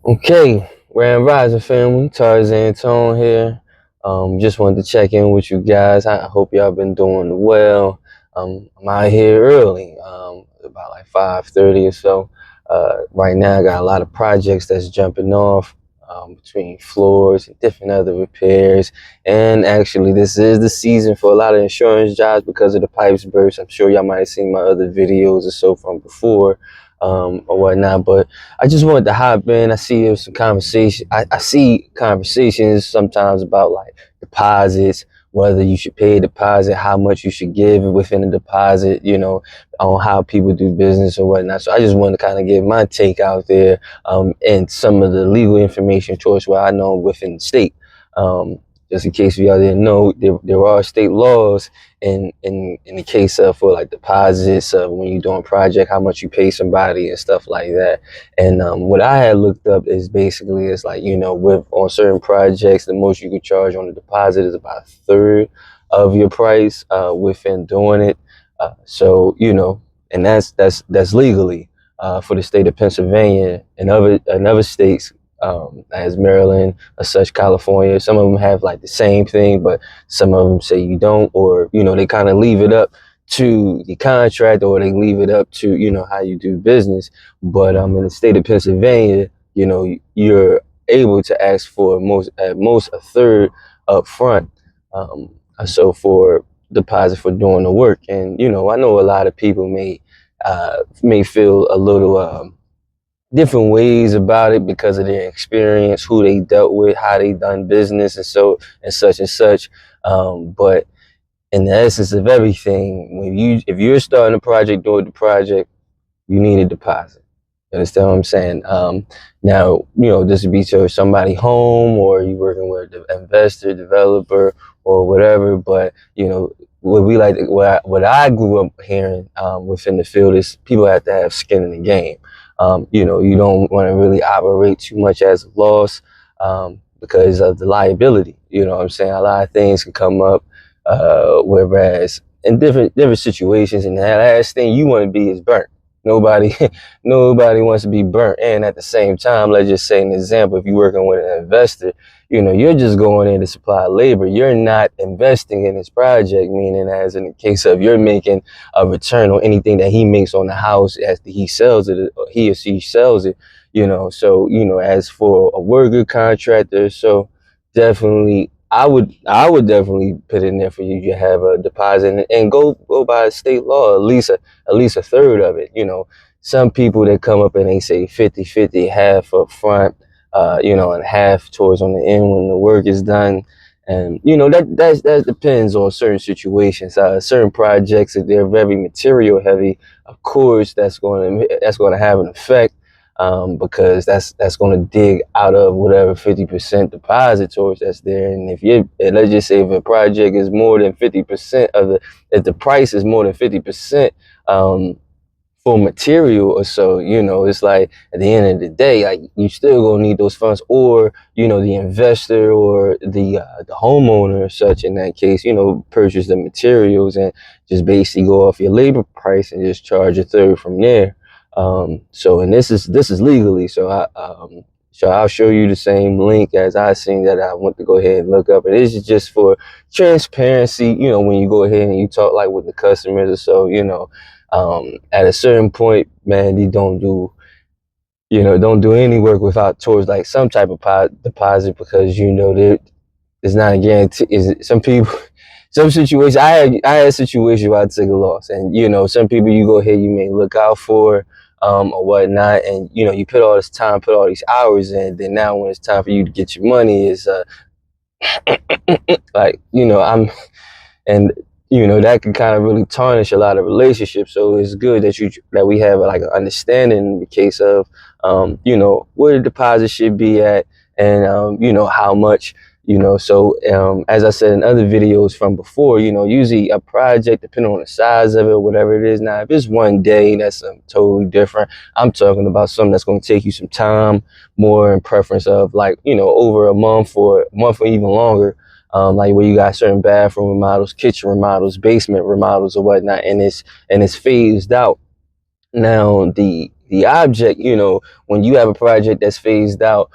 Okay, Grand Rising family, Tarzan Tone here. Just wanted to check in with you guys. I hope y'all been doing well. I'm out here early, about like 5:30 or so. Right now, I got a lot of projects that's jumping off between floors and different other repairs. And actually, this is the season for a lot of insurance jobs because of the pipes burst. I'm sure y'all might have seen my other videos or so from before or whatnot, but I just wanted to hop in. I see there's some conversation. I see conversations sometimes about like deposits, whether you should pay a deposit, how much you should give within a deposit, on how people do business or whatnot. So I just wanted to kind of give my take out there, and some of the legal information towards what I know within the state. Just in case y'all didn't know, there are state laws in the case of for like deposits of when you're doing project, how much you pay somebody and stuff like that. And what I had looked up is basically it's like with on certain projects, the most you can charge on the deposit is about a third of your price within doing it. And that's legally for the state of Pennsylvania and other states. As Maryland, as such, California. Some of them have like the same thing, but some of them say you don't, or they kind of leave it up to the contract, or they leave it up to how you do business. But in the state of Pennsylvania, you're able to ask for at most a third up front. So for deposit for doing the work, and I know a lot of people may feel a little different ways about it because of their experience, who they dealt with, how they done business, and so and such and such. But in the essence of everything, if you're starting a project, doing the project, you need a deposit. You understand what I'm saying? Now, this would be to somebody home, or you working with an investor, developer, or whatever. But what I grew up hearing within the field is people have to have skin in the game. You don't want to really operate too much as a loss because of the liability. You know what I'm saying? A lot of things can come up, whereas in different situations, and the last thing you want to be is burnt. Nobody, nobody wants to be burnt. And at the same time, let's just say an example: if you're working with an investor, you're just going in to supply labor. You're not investing in this project, meaning as in the case of you're making a return on anything that he makes on the house after he sells it, or he or she sells it. So as for a worker contractor, so definitely I would definitely put in there for you to have a deposit, and go by state law, at least a third of it. Some people that come up and they say 50-50, half up front, and half towards on the end when the work is done. And that depends on certain situations. Certain projects, if they're very material heavy, of course that's going to have an effect, because that's going to dig out of whatever 50% deposit towards that's there. And let's just say if a project is more than 50% if the price is more than 50%, for material or so, it's like at the end of the day, like you still gonna need those funds, or the investor or the homeowner or such in that case, purchase the materials and just basically go off your labor price and just charge a third from there. And this is legally, so I'll show you the same link as I seen that I want to go ahead and look up. And this is just for transparency, when you go ahead and you talk like with the customers or so, at a certain point, man, you don't do any work without towards like some type of deposit, because there is not a guarantee. Is some people, some situations. I had situations where I took a loss, and some people you go ahead, you may look out for, or whatnot, and you put all this time, put all these hours in. Then now when it's time for you to get your money, is like I'm and that can kind of really tarnish a lot of relationships. So it's good that we have like an understanding in the case of where the deposit should be at, and how much. As I said in other videos from before, usually a project, depending on the size of it or whatever it is. Now, if it's one day, that's totally different. I'm talking about something that's going to take you some time, more in preference of like over a month or even longer. Like where you got certain bathroom remodels, kitchen remodels, basement remodels, or whatnot, and it's phased out. Now the object, when you have a project that's phased out,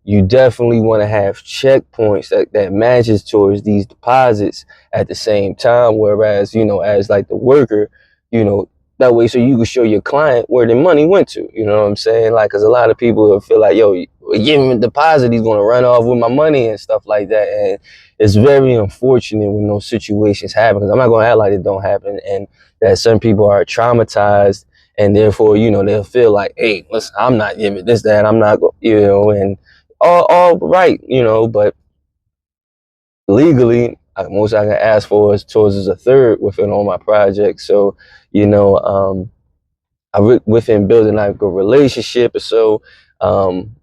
you definitely want to have checkpoints that matches towards these deposits at the same time. Whereas, as like the worker, you know, that way so you can show your client where the money went to. You know what I'm saying? Like, because a lot of people feel like, yo, give him a deposit, he's going to run off with my money and stuff like that. And it's very unfortunate when those situations happen, because I'm not going to act like it don't happen, and that some people are traumatized, and therefore, they'll feel like, hey, listen, I'm not giving this, that, I'm not, and all right, but legally, most I can ask for is towards a third within all my projects. So, you know, um, within building like a relationship or so, um,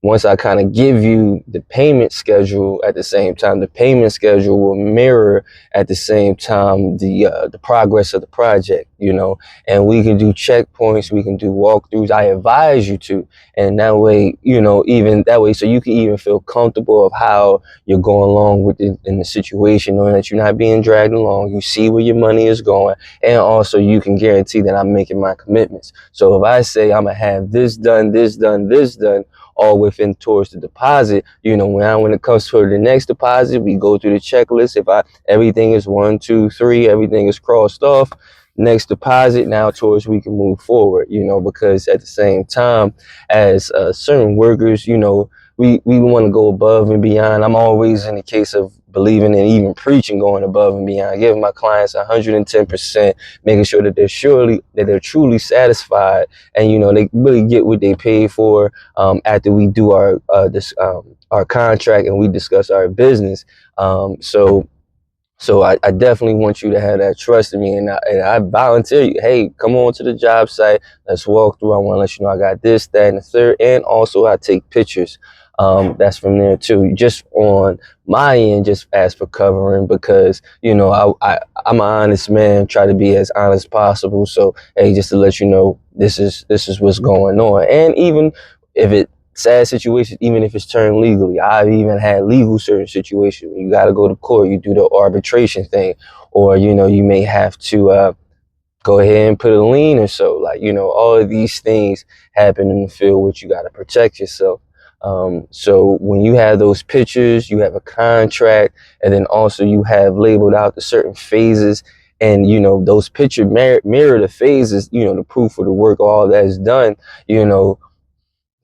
once I kind of give you the payment schedule at the same time, the payment schedule will mirror at the same time the progress of the project, and we can do checkpoints, we can do walkthroughs. I advise you to, and that way, even that way, so you can even feel comfortable of how you're going along with it in the situation, knowing that you're not being dragged along. You see where your money is going, and also you can guarantee that I'm making my commitments. So if I say I'm gonna have this done, this done, this done, all within towards the deposit, when it comes to the next deposit, we go through the checklist. If everything is 1, 2, 3, everything is crossed off, next deposit, now towards we can move forward, because at the same time as certain workers, we want to go above and beyond. I'm always in the case of believing and even preaching going above and beyond, giving my clients 110%, making sure that they're truly satisfied, and they really get what they paid for after we do our contract and we discuss our business. So I definitely want you to have that trust in me, and I volunteer you. Hey, come on to the job site. Let's walk through. I want to let you know I got this, that, and the third, and also I take pictures. That's from there too. Just on my end, just as for covering, because I'm an honest man. Try to be as honest as possible. So hey, just to let you know, this is what's going on, and even if it sad situation, even if it's turned legally. I've even had legal certain situations. You got to go to court. You do the arbitration thing, or you may have to go ahead and put a lien or so. Like all of these things happen in the field, which you got to protect yourself. So when you have those pictures, you have a contract, and then also you have labeled out the certain phases. And those pictures mirror the phases. The proof of the work, all that is done.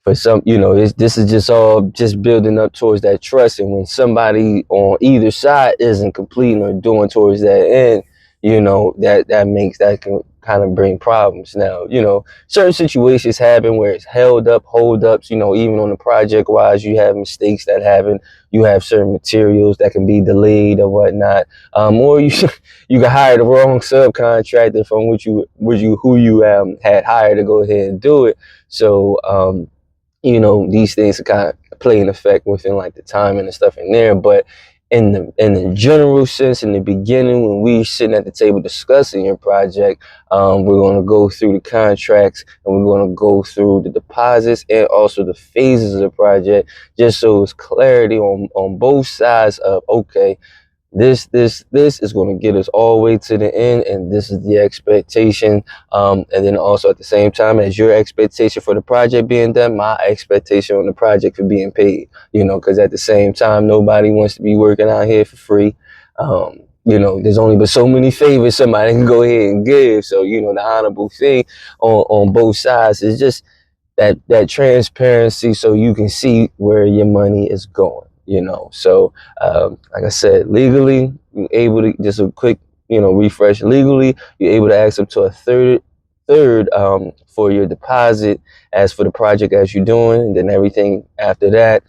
For some, this is just all just building up towards that trust. And when somebody on either side isn't completing or doing towards that end, that can kind of bring problems. Now, certain situations happen where it's held up, hold ups, even on the project wise, you have mistakes that happen. You have certain materials that can be delayed or whatnot. Or you you can hire the wrong subcontractor from who you had hired to go ahead and do it. So, these things kind of play an effect within like the timing and stuff in there. But in the general sense, in the beginning, when we sitting at the table discussing your project, we're going to go through the contracts, and we're going to go through the deposits and also the phases of the project, just so it's clarity on both sides of, okay, this is going to get us all the way to the end, and this is the expectation. And then also at the same time as your expectation for the project being done, my expectation on the project for being paid. Because at the same time, nobody wants to be working out here for free. There's only but so many favors somebody can go ahead and give. So the honorable thing on both sides is just that transparency, so you can see where your money is going. So like I said, legally you're able to, just a quick refresh, legally you're able to ask up to a third for your deposit as for the project as you're doing, and then everything after that,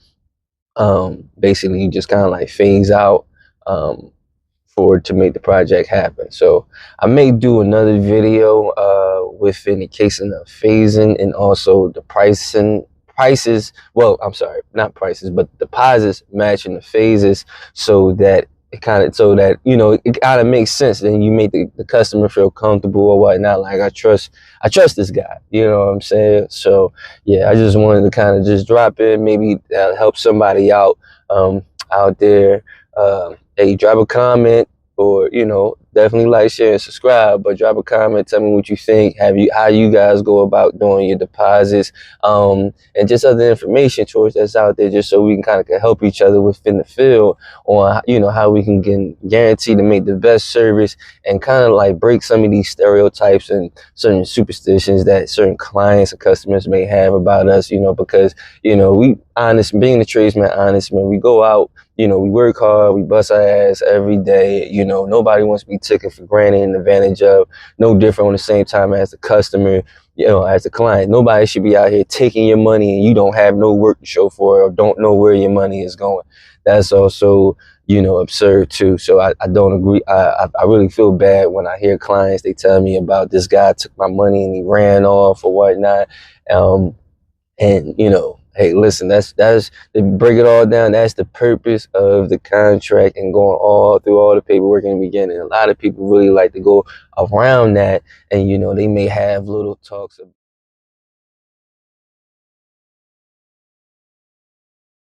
basically you just kind of like phase out to make the project happen. So I may do another video within the case of phasing, and also the prices. Well, I'm sorry, not prices, but deposits matching the phases, so that it kind of makes sense. Then you make the customer feel comfortable or whatnot. Like I trust this guy. You know what I'm saying? So yeah, I just wanted to kind of just drop in, maybe help somebody out out there. Hey, drop a comment, or definitely like, share, and subscribe. But drop a comment, tell me what you think. How you guys go about doing your deposits, and just other information towards that's out there, just so we can kind of help each other within the field on how we can guarantee to make the best service and kind of like break some of these stereotypes and certain superstitions that certain clients and customers may have about us. Because we honest, being the tradesman honest, man, we go out, we work hard, we bust our ass every day. Nobody wants to be taken for granted and advantage of. No different on the same time as the customer, as the client. Nobody should be out here taking your money and you don't have no work to show for it, or don't know where your money is going. That's also, absurd too. So I don't agree. I really feel bad when I hear clients, they tell me about this guy took my money and he ran off or whatnot. And hey, listen, that's to break it all down. That's the purpose of the contract and going all through all the paperwork in the beginning. A lot of people really like to go around that, and they may have little talks